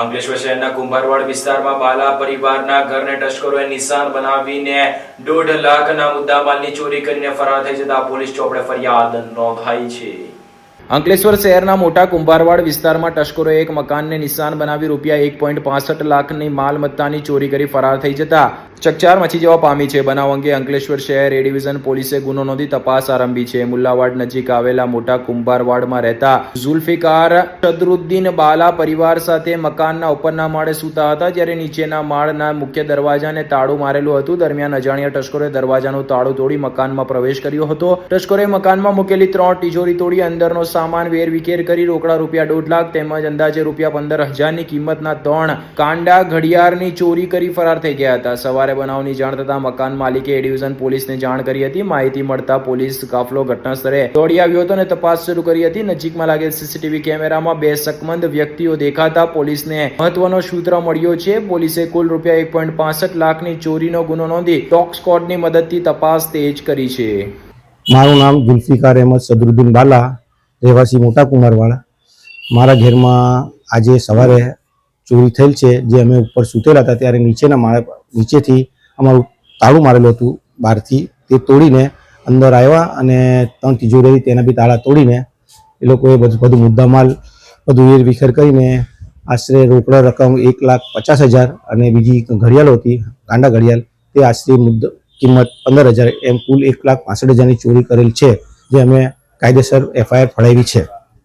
અંકલેશ્વર શહેરના કુંભારવાડ વિસ્તારમાં બાલા પરિવારના ઘરને તસ્કરોએ નિશાન બનાવીને 1.5 લાખના મુદ્દામાલની ચોરી કરીને ફરાર થઈ જતા પોલીસ ચોપડે ફરિયાદ નોંધાઈ છે। અંકલેશ્વર શહેરના મોટા કુંભારવાડ વિસ્તારમાં તસ્કરોએ એક મકાનને નિશાન બનાવી રૂપિયા 1.65 લાખની માલમત્તાની ચોરી કરી ફરાર થઈ જતા ચકચાર મચી જવા પામી છે। બનાવ અંગે અંકલેશ્વર શહેર એ ડિવિઝન પોલીસે ગુનો નોંધી તપાસ આરંભી છે। મુલ્લાવાડ નજીક આવેલા મોટા કુંભારવાડમાં રહેતા ઝુલ્ફિકાર સદરુદ્દીન બાલા પરિવાર સાથે મકાનના ઉપરના માળે સૂતા હતા, જ્યારે નીચેના માળના મુખ્ય દરવાજાને તાળું મારેલું હતું। દરમિયાન અજાણ્યા તસ્કરોએ દરવાજાનું તાળું તોડી મકાનમાં પ્રવેશ કર્યો હતો। તસ્કરોએ મકાનમાં મૂકેલી 3 તિજોરી તોડી અંદરનો સામાન વેરવિખેર કરી રોકડા રૂપિયા 1.5 લાખ તેમજ અંદાજે રૂપિયા 15,000 ની કિંમતના 3 કાંડા ઘડિયાળની ચોરી કરી ફરાર થઈ ગયા હતા। સવારે બનાવની જાણ થતા મકાન માલિકે એ ડિવિઝન પોલીસને જાણ કરી હતી। માહિતી મળતા પોલીસ કાફલો ઘટના સ્થળે દોડી આવ્યો હતો અને તપાસ શરૂ કરી હતી। નજીકમાં લાગેલ સીસીટીવી કેમેરામાં 2 શકમંદ વ્યક્તિઓ દેખાતા પોલીસને મહત્વનો સૂત્ર મળ્યો છે। પોલીસે કુલ રૂપિયા 1.65 લાખની ચોરીનો ગુનો નોંધી ડોગ સ્ક્વોડની મદદથી તપાસ તેજ કરી છે। મારું નામ ઝુલ્ફિકાર અહેમદ સદરુદ્દીન બાલા, રહેવાસી મોટા કુંભારવાડ। મારા ઘરમાં આજે સવારે ચોરી થયેલ છે। જે અમે ઉપર સૂતેલા હતા ત્યારે નીચેથી અમારું તાળું મારેલું હતું બહારથી, તે તોડીને અંદર આવ્યા અને 3 તિજોરી તેના બી તાળા તોડીને એ લોકોએ બધું મુદ્દામાલ બધું વેરવિખેર કરીને આશરે રોકડા રકમ 1,50,000 અને બીજી ઘડિયાળો હતી, કાંડા ઘડિયાળ, તે આશરે કિંમત 15,000 એમ કુલ 1,65,000ની ચોરી કરેલ છે, જે અમે કાયદેસર FIR ફળાવી છે।